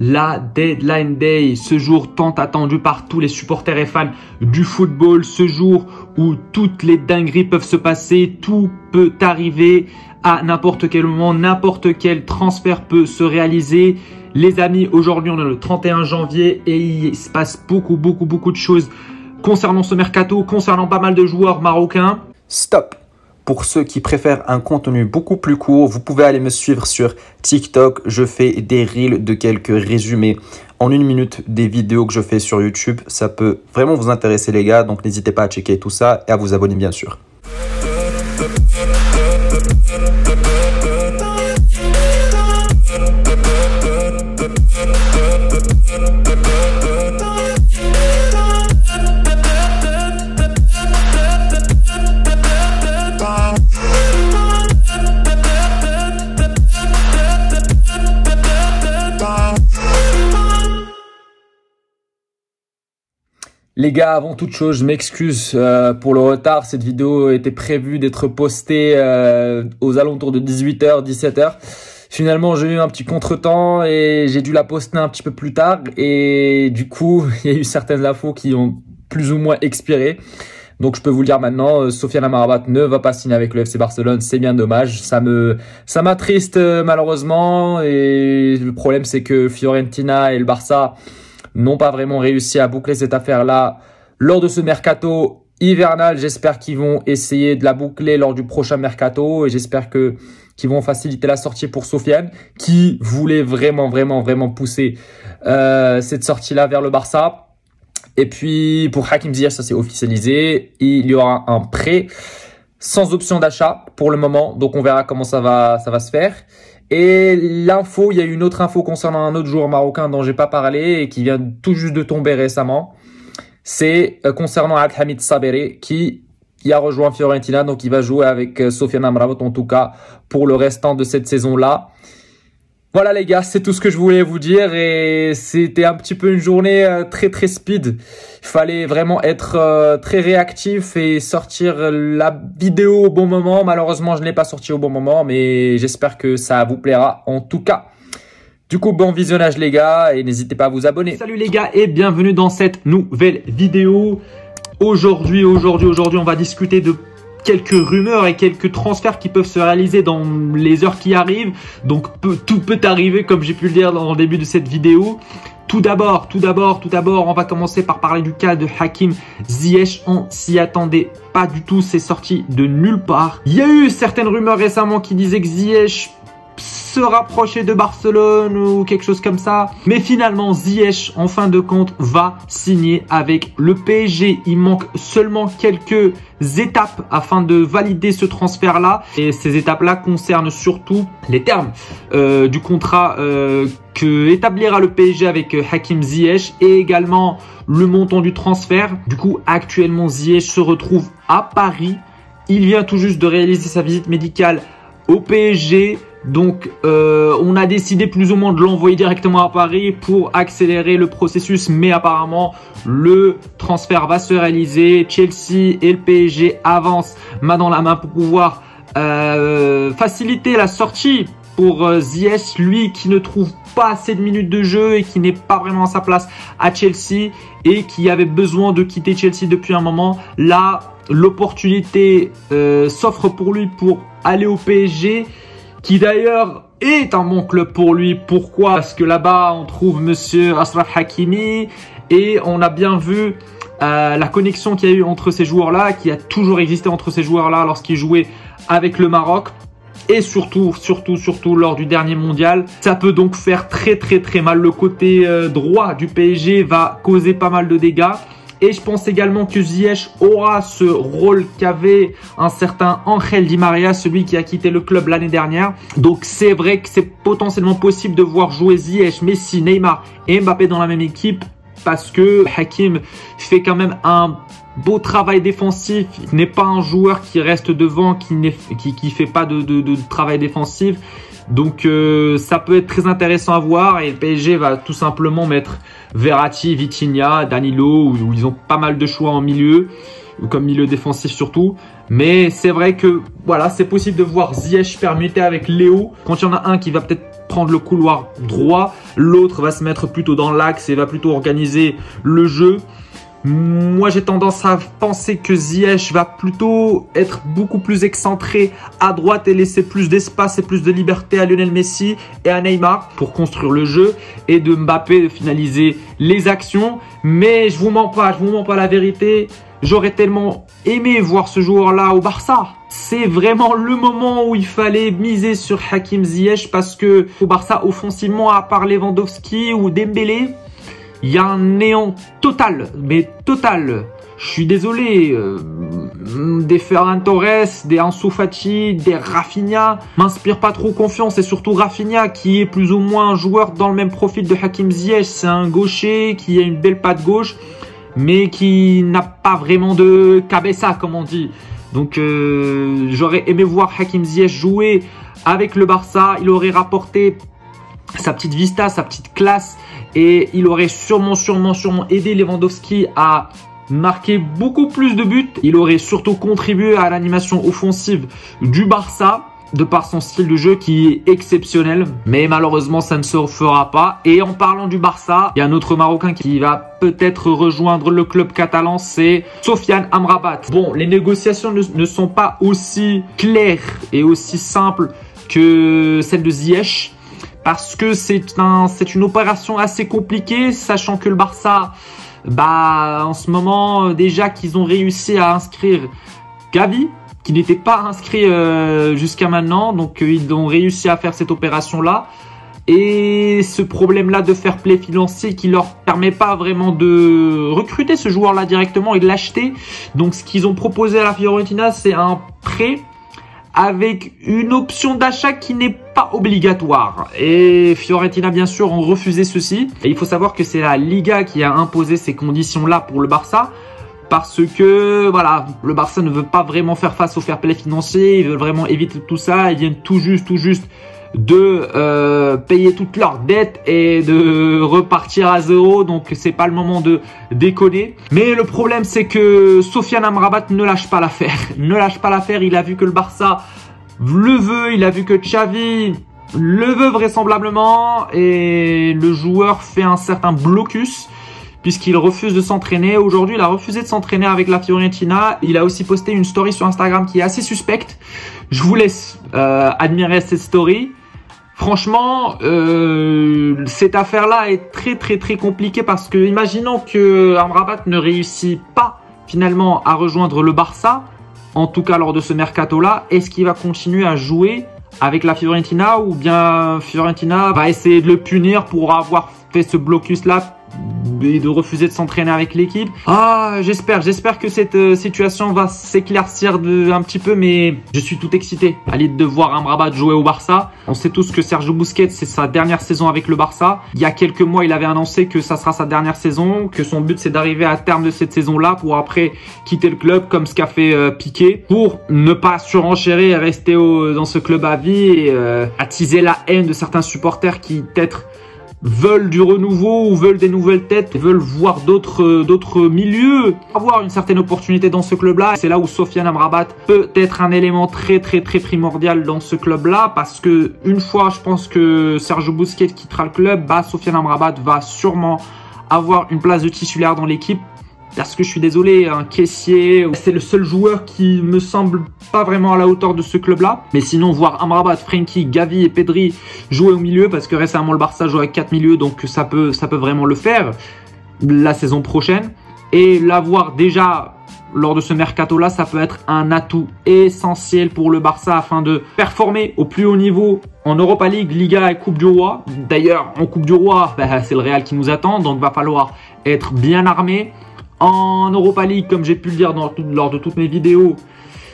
la Deadline Day, ce jour tant attendu par tous les supporters et fans du football, ce jour où toutes les dingueries peuvent se passer, tout peut arriver à n'importe quel moment, n'importe quel transfert peut se réaliser. Les amis, aujourd'hui on est le 31 janvier et il se passe beaucoup de choses concernant ce mercato, concernant pas mal de joueurs marocains. Stop! Pour ceux qui préfèrent un contenu beaucoup plus court, vous pouvez aller me suivre sur TikTok. Je fais des reels de quelques résumés en 1 minute des vidéos que je fais sur YouTube. Ça peut vraiment vous intéresser les gars, donc n'hésitez pas à checker tout ça et à vous abonner bien sûr. Les gars, avant toute chose, je m'excuse pour le retard. Cette vidéo était prévue d'être postée aux alentours de 18h, 17h. Finalement, j'ai eu un petit contretemps et j'ai dû la poster un petit peu plus tard. Et du coup, il y a eu certaines infos qui ont plus ou moins expiré. Donc, je peux vous le dire maintenant, Sofiane Amrabat ne va pas signer avec le FC Barcelone. C'est bien dommage. Ça m'attriste malheureusement. Et le problème, c'est que Fiorentina et le Barça n'ont pas vraiment réussi à boucler cette affaire-là lors de ce mercato hivernal. J'espère qu'ils vont essayer de la boucler lors du prochain mercato et j'espère qu'ils vont faciliter la sortie pour Sofiane qui voulait vraiment pousser cette sortie-là vers le Barça. Et puis pour Hakim Ziyech, ça s'est officialisé. Il y aura un prêt sans option d'achat pour le moment. Donc on verra comment ça va se faire. Et l'info, il y a eu une autre info concernant un autre joueur marocain dont j'ai pas parlé et qui vient tout juste de tomber récemment. C'est concernant Abdelhamid Saberi qui a rejoint Fiorentina. Donc il va jouer avec Sofiane Amrabat en tout cas pour le restant de cette saison-là. Voilà les gars, c'est tout ce que je voulais vous dire et c'était un petit peu une journée très speed. Il fallait vraiment être très réactif et sortir la vidéo au bon moment. Malheureusement, je ne l'ai pas sorti au bon moment, mais j'espère que ça vous plaira en tout cas. Du coup, bon visionnage les gars et n'hésitez pas à vous abonner. Salut les gars et bienvenue dans cette nouvelle vidéo. Aujourd'hui, on va discuter de quelques rumeurs et quelques transferts qui peuvent se réaliser dans les heures qui arrivent. Donc tout peut arriver comme j'ai pu le dire dans le début de cette vidéo. Tout d'abord, on va commencer par parler du cas de Hakim Ziyech. On s'y attendait pas du tout, c'est sorti de nulle part. Il y a eu certaines rumeurs récemment qui disaient que Ziyech se rapprocher de Barcelone ou quelque chose comme ça. Mais finalement, Ziyech, en fin de compte, va signer avec le PSG. Il manque seulement quelques étapes afin de valider ce transfert-là. Et ces étapes-là concernent surtout les termes du contrat que établira le PSG avec Hakim Ziyech et également le montant du transfert. Du coup, actuellement, Ziyech se retrouve à Paris. Il vient tout juste de réaliser sa visite médicale au PSG. Donc, on a décidé plus ou moins de l'envoyer directement à Paris pour accélérer le processus. Mais apparemment, le transfert va se réaliser. Chelsea et le PSG avancent main dans la main pour pouvoir faciliter la sortie pour Ziyech, lui qui ne trouve pas assez de minutes de jeu et qui n'est pas vraiment à sa place à Chelsea et qui avait besoin de quitter Chelsea depuis un moment. Là, l'opportunité s'offre pour lui pour aller au PSG, qui d'ailleurs est un bon club pour lui. Pourquoi? Parce que là-bas, on trouve monsieur Achraf Hakimi et on a bien vu la connexion qu'il y a eu entre ces joueurs-là, qui a toujours existé entre ces joueurs-là lorsqu'ils jouaient avec le Maroc. Et surtout lors du dernier mondial. Ça peut donc faire très mal. Le côté droit du PSG va causer pas mal de dégâts. Et je pense également que Ziyech aura ce rôle qu'avait un certain Angel Di Maria, celui qui a quitté le club l'année dernière. Donc c'est vrai que c'est potentiellement possible de voir jouer Ziyech, Messi, Neymar et Mbappé dans la même équipe. Parce que Hakim fait quand même un beau travail défensif. Il n'est pas un joueur qui reste devant, qui fait pas de travail défensif. Donc ça peut être très intéressant à voir. Et le PSG va tout simplement mettre Verratti, Vitinha, Danilo, où ils ont pas mal de choix en milieu, comme milieu défensif surtout. Mais c'est vrai que voilà, c'est possible de voir Ziyech permuter avec Léo. Quand il y en a un qui va peut-être prendre le couloir droit, l'autre va se mettre plutôt dans l'axe et va plutôt organiser le jeu. Moi, j'ai tendance à penser que Ziyech va plutôt être beaucoup plus excentré à droite et laisser plus d'espace et plus de liberté à Lionel Messi et à Neymar pour construire le jeu, et de Mbappé de finaliser les actions. Mais je vous mens pas la vérité. J'aurais tellement aimé voir ce joueur-là au Barça. C'est vraiment le moment où il fallait miser sur Hakim Ziyech, parce que au Barça, offensivement, à part Lewandowski ou Dembélé, il y a un néant total, mais total. Je suis désolé, des Ferran Torres, des Ansu Fati, des Rafinha m'inspirent pas trop confiance, et surtout Rafinha qui est plus ou moins un joueur dans le même profil de Hakim Ziyech. C'est un gaucher qui a une belle patte gauche, mais qui n'a pas vraiment de cabeza, comme on dit. Donc j'aurais aimé voir Hakim Ziyech jouer avec le Barça. Il aurait rapporté sa petite vista, sa petite classe, et il aurait sûrement aidé Lewandowski à marquer beaucoup plus de buts. Il aurait surtout contribué à l'animation offensive du Barça, de par son style de jeu qui est exceptionnel. Mais malheureusement, ça ne se fera pas. Et en parlant du Barça, il y a un autre Marocain qui va peut-être rejoindre le club catalan, c'est Sofiane Amrabat. Bon, les négociations ne sont pas aussi claires et aussi simples que celles de Ziyech, parce que c'est une opération assez compliquée, sachant que le Barça, en ce moment, déjà qu'ils ont réussi à inscrire Gavi, qui n'était pas inscrit jusqu'à maintenant. Donc ils ont réussi à faire cette opération-là. Et ce problème-là de fair play financier qui leur permet pas vraiment de recruter ce joueur-là directement et de l'acheter. Donc ce qu'ils ont proposé à la Fiorentina, c'est un prêt avec une option d'achat qui n'est pas obligatoire. Et Fiorentina, bien sûr, ont refusé ceci. Et il faut savoir que c'est la Liga qui a imposé ces conditions-là pour le Barça, parce que voilà, le Barça ne veut pas vraiment faire face au fair play financier. Ils veulent vraiment éviter tout ça. Ils viennent tout juste de payer toutes leurs dettes et de repartir à zéro. Donc c'est pas le moment de déconner. Mais le problème, c'est que Sofiane Amrabat ne lâche pas l'affaire. Ne lâche pas l'affaire. Il a vu que le Barça le veut. Il a vu que Xavi le veut vraisemblablement. Et le joueur fait un certain blocus, puisqu'il refuse de s'entraîner. Aujourd'hui, il a refusé de s'entraîner avec la Fiorentina. Il a aussi posté une story sur Instagram qui est assez suspecte. Je vous laisse admirer cette story. Franchement, cette affaire-là est très compliquée, parce que imaginons que Amrabat ne réussit pas finalement à rejoindre le Barça, en tout cas lors de ce mercato-là, est-ce qu'il va continuer à jouer avec la Fiorentina, ou bien Fiorentina va essayer de le punir pour avoir fait ce blocus-là et de refuser de s'entraîner avec l'équipe? J'espère que cette situation va s'éclaircir un petit peu, mais je suis tout excité à l'idée de voir Amrabat jouer au Barça. On sait tous que Sergio Busquets, c'est sa dernière saison avec le Barça. Il y a quelques mois, il avait annoncé que ça sera sa dernière saison, que son but c'est d'arriver à terme de cette saison-là pour après quitter le club, comme ce qu'a fait Piqué, pour ne pas surenchérer et rester dans ce club à vie, et attiser la haine de certains supporters qui peut-être veulent du renouveau ou veulent des nouvelles têtes, veulent voir d'autres milieux, avoir une certaine opportunité dans ce club-là. C'est là où Sofiane Amrabat peut être un élément très primordial dans ce club-là, parce que une fois, je pense que Sergio Busquets quittera le club, Sofiane Amrabat va sûrement avoir une place de titulaire dans l'équipe. Parce que je suis désolé, un caissier, c'est le seul joueur qui me semble pas vraiment à la hauteur de ce club-là. Mais sinon, voir Amrabat, Frenkie, Gavi et Pedri jouer au milieu, parce que récemment le Barça joue avec 4 milieux, donc ça peut vraiment le faire la saison prochaine. Et l'avoir déjà lors de ce mercato-là, ça peut être un atout essentiel pour le Barça afin de performer au plus haut niveau en Europa League, Liga et Coupe du Roi. D'ailleurs, en Coupe du Roi, c'est le Real qui nous attend, donc va falloir être bien armé. En Europa League, comme j'ai pu le dire lors de toutes mes vidéos,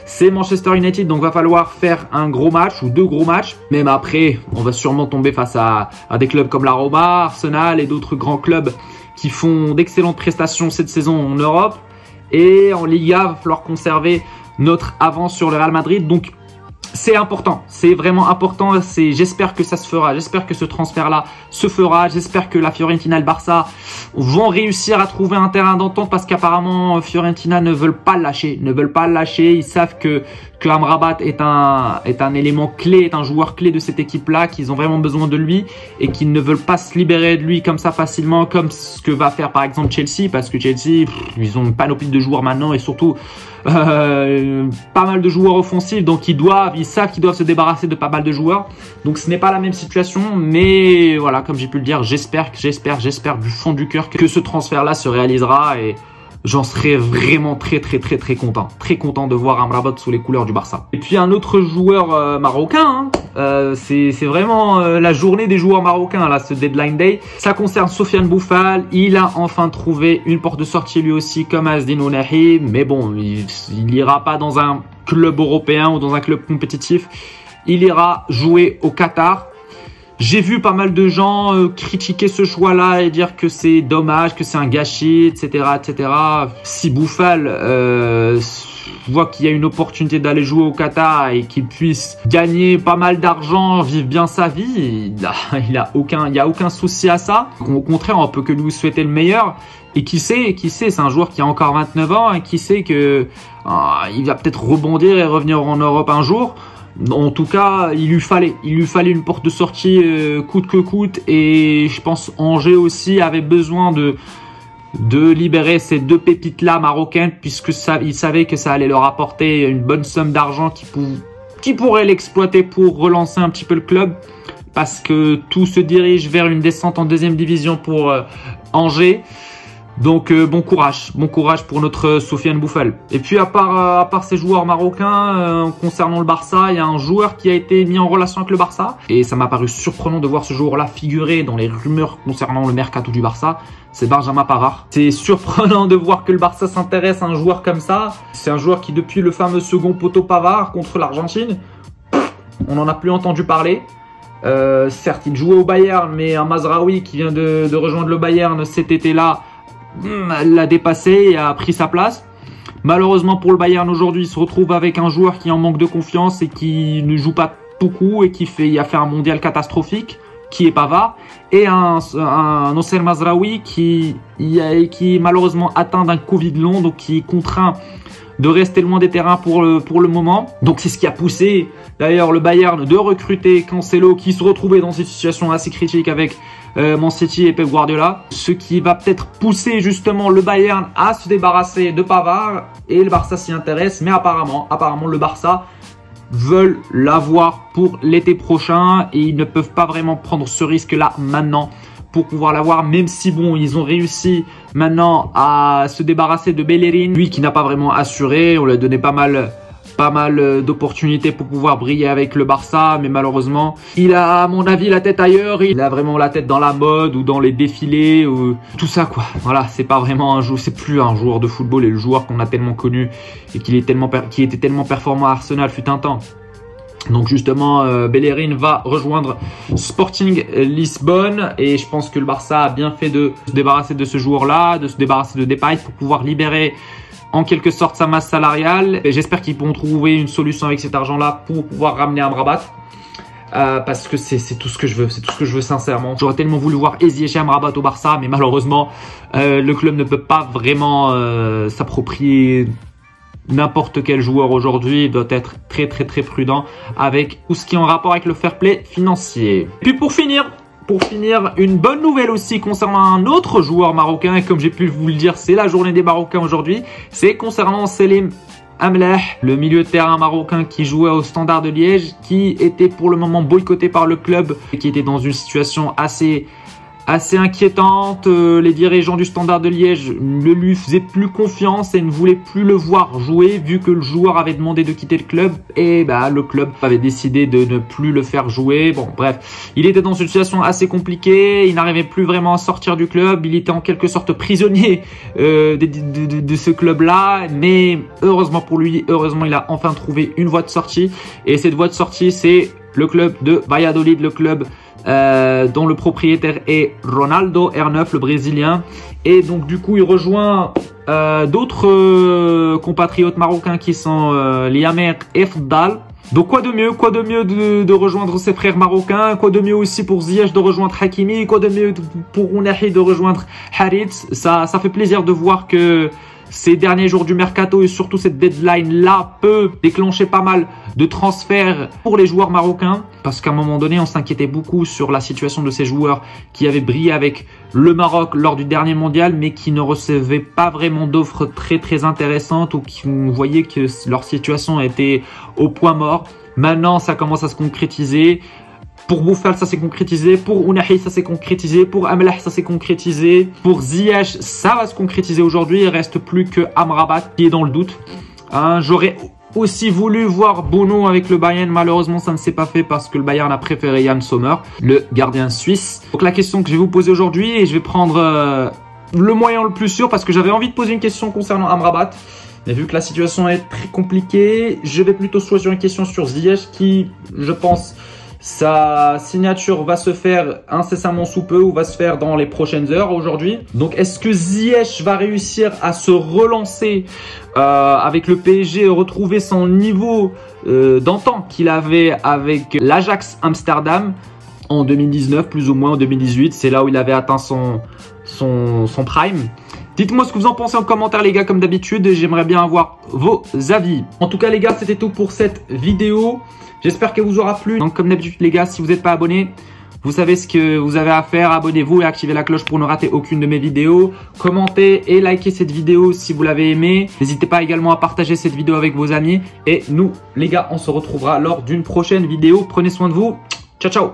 c'est Manchester United, donc va falloir faire un gros match ou 2 gros matchs. Même après, on va sûrement tomber face à des clubs comme la Roma, Arsenal et d'autres grands clubs qui font d'excellentes prestations cette saison en Europe. Et en Liga, il va falloir conserver notre avance sur le Real Madrid. Donc c'est important, c'est vraiment important. J'espère que ça se fera, j'espère que ce transfert-là se fera. J'espère que la Fiorentina et le Barça vont réussir à trouver un terrain d'entente parce qu'apparemment Fiorentina ne veulent pas le lâcher, Ils savent que Amrabat est un élément clé, est un joueur clé de cette équipe-là, qu'ils ont vraiment besoin de lui et qu'ils ne veulent pas se libérer de lui comme ça facilement, comme ce que va faire par exemple Chelsea, parce que Chelsea, ils ont une panoplie de joueurs maintenant et surtout pas mal de joueurs offensifs, donc ils savent qu'ils doivent se débarrasser de pas mal de joueurs. Donc ce n'est pas la même situation, mais voilà, comme j'ai pu le dire, j'espère du fond du cœur que ce transfert-là se réalisera et j'en serais vraiment très content. Très content de voir Amrabat sous les couleurs du Barça. Et puis un autre joueur marocain, c'est vraiment la journée des joueurs marocains, là, ce deadline day. Ça concerne Sofiane Boufal. Il a enfin trouvé une porte de sortie lui aussi, comme Azdin Ounahi. Mais bon, il ira pas dans un club européen ou dans un club compétitif. Il ira jouer au Qatar. J'ai vu pas mal de gens critiquer ce choix-là et dire que c'est dommage, que c'est un gâchis, etc., etc. Si Boufal voit qu'il y a une opportunité d'aller jouer au Qatar et qu'il puisse gagner pas mal d'argent, vivre bien sa vie, il y a aucun souci à ça. Au contraire, on peut que lui souhaiter le meilleur. Et qui sait, c'est un joueur qui a encore 29 ans et qui sait que il va peut-être rebondir et revenir en Europe un jour. En tout cas, il lui fallait une porte de sortie coûte que coûte, et je pense Angers aussi avait besoin de libérer ces deux pépites là marocaines, puisque il savait que ça allait leur apporter une bonne somme d'argent qui pourrait l'exploiter pour relancer un petit peu le club, parce que tout se dirige vers une descente en deuxième division pour Angers. Donc bon courage pour notre Sofiane Boufal. Et puis à part ces joueurs marocains, concernant le Barça, il y a un joueur qui a été mis en relation avec le Barça et ça m'a paru surprenant de voir ce joueur-là figurer dans les rumeurs concernant le mercato du Barça. C'est Benjamin Pavard. C'est surprenant de voir que le Barça s'intéresse à un joueur comme ça. C'est un joueur qui, depuis le fameux second poteau Pavard contre l'Argentine, on n'en a plus entendu parler. Certes, il jouait au Bayern, mais un Mazraoui qui vient de rejoindre le Bayern cet été-là l'a dépassé et a pris sa place. Malheureusement pour le Bayern aujourd'hui, il se retrouve avec un joueur qui en manque de confiance et qui ne joue pas beaucoup et qui a fait un mondial catastrophique, qui est Pavard, et un Nosser Mazraoui qui est malheureusement atteint d'un Covid long, donc qui est contraint de rester loin des terrains pour le moment. Donc c'est ce qui a poussé d'ailleurs le Bayern de recruter Cancelo, qui se retrouvait dans une situation assez critique avec Man City et Pep Guardiola. Ce qui va peut-être pousser justement le Bayern à se débarrasser de Pavard, et le Barça s'y intéresse. Mais apparemment le Barça veulent l'avoir pour l'été prochain et ils ne peuvent pas vraiment prendre ce risque-là maintenant pour pouvoir l'avoir, même si bon, ils ont réussi maintenant à se débarrasser de Bellerin, lui qui n'a pas vraiment assuré. On lui a donné pas mal d'opportunités pour pouvoir briller avec le Barça, mais malheureusement il a, à mon avis, la tête ailleurs. Il a vraiment la tête dans la mode ou dans les défilés ou tout ça quoi. Voilà, c'est pas vraiment un joueur, c'est plus un joueur de football, et le joueur qu'on a tellement connu et qui était tellement performant à Arsenal fut un temps. Donc justement, Bellerin va rejoindre Sporting Lisbonne, et je pense que le Barça a bien fait de se débarrasser de ce joueur-là, de se débarrasser de Depay pour pouvoir libérer en quelque sorte sa masse salariale. J'espère qu'ils pourront trouver une solution avec cet argent-là pour pouvoir ramener Amrabat. Parce que c'est tout ce que je veux, sincèrement. J'aurais tellement voulu voir Ziyech Amrabat au Barça, mais malheureusement, le club ne peut pas vraiment s'approprier n'importe quel joueur aujourd'hui. Il doit être très prudent avec tout ce qui est en rapport avec le fair play financier. Et puis pour finir, une bonne nouvelle aussi concernant un autre joueur marocain, et comme j'ai pu vous le dire, c'est la journée des Marocains aujourd'hui. C'est concernant Selim Amleh, le milieu de terrain marocain qui jouait au Standard de Liège, qui était pour le moment boycotté par le club et qui était dans une situation assez inquiétante. Les dirigeants du Standard de Liège ne lui faisaient plus confiance et ne voulaient plus le voir jouer, vu que le joueur avait demandé de quitter le club, et le club avait décidé de ne plus le faire jouer. Bon bref, il était dans une situation assez compliquée, il n'arrivait plus vraiment à sortir du club, il était en quelque sorte prisonnier de ce club là, mais heureusement pour lui, il a enfin trouvé une voie de sortie, et cette voie de sortie c'est le club de Valladolid, le club dont le propriétaire est Ronaldo R9, le Brésilien. Et donc du coup il rejoint d'autres compatriotes marocains qui sont Liamer Efdal, Donc quoi de mieux de rejoindre ses frères marocains, quoi de mieux aussi pour Ziyech de rejoindre Hakimi, quoi de mieux pour Ounahi de rejoindre Harit. Ça fait plaisir de voir que ces derniers jours du mercato et surtout cette deadline-là peut déclencher pas mal de transferts pour les joueurs marocains. Parce qu'à un moment donné, on s'inquiétait beaucoup sur la situation de ces joueurs qui avaient brillé avec le Maroc lors du dernier mondial, mais qui ne recevaient pas vraiment d'offres très intéressantes ou qui on voyait que leur situation était au point mort. Maintenant, ça commence à se concrétiser. Pour Boufal, ça s'est concrétisé. Pour Ounahi, ça s'est concrétisé. Pour Amlah, ça s'est concrétisé. Pour Ziyech, ça va se concrétiser aujourd'hui. Il ne reste plus que Amrabat qui est dans le doute. J'aurais aussi voulu voir Bono avec le Bayern. Malheureusement, ça ne s'est pas fait parce que le Bayern a préféré Yann Sommer, le gardien suisse. Donc la question que je vais vous poser aujourd'hui, et je vais prendre le moyen le plus sûr parce que j'avais envie de poser une question concernant Amrabat. Mais vu que la situation est très compliquée, je vais plutôt choisir une question sur Ziyech qui, je pense, sa signature va se faire incessamment sous peu ou va se faire dans les prochaines heures aujourd'hui. Donc, est-ce que Ziyech va réussir à se relancer avec le PSG et retrouver son niveau d'antan qu'il avait avec l'Ajax Amsterdam en 2019, plus ou moins en 2018. C'est là où il avait atteint son prime. Dites-moi ce que vous en pensez en commentaire les gars, comme d'habitude. J'aimerais bien avoir vos avis. En tout cas les gars, c'était tout pour cette vidéo. J'espère qu'elle vous aura plu. Donc comme d'habitude les gars, si vous n'êtes pas abonné, vous savez ce que vous avez à faire. Abonnez-vous et activez la cloche pour ne rater aucune de mes vidéos. Commentez et likez cette vidéo si vous l'avez aimée. N'hésitez pas également à partager cette vidéo avec vos amis. Et nous les gars, on se retrouvera lors d'une prochaine vidéo. Prenez soin de vous. Ciao ciao.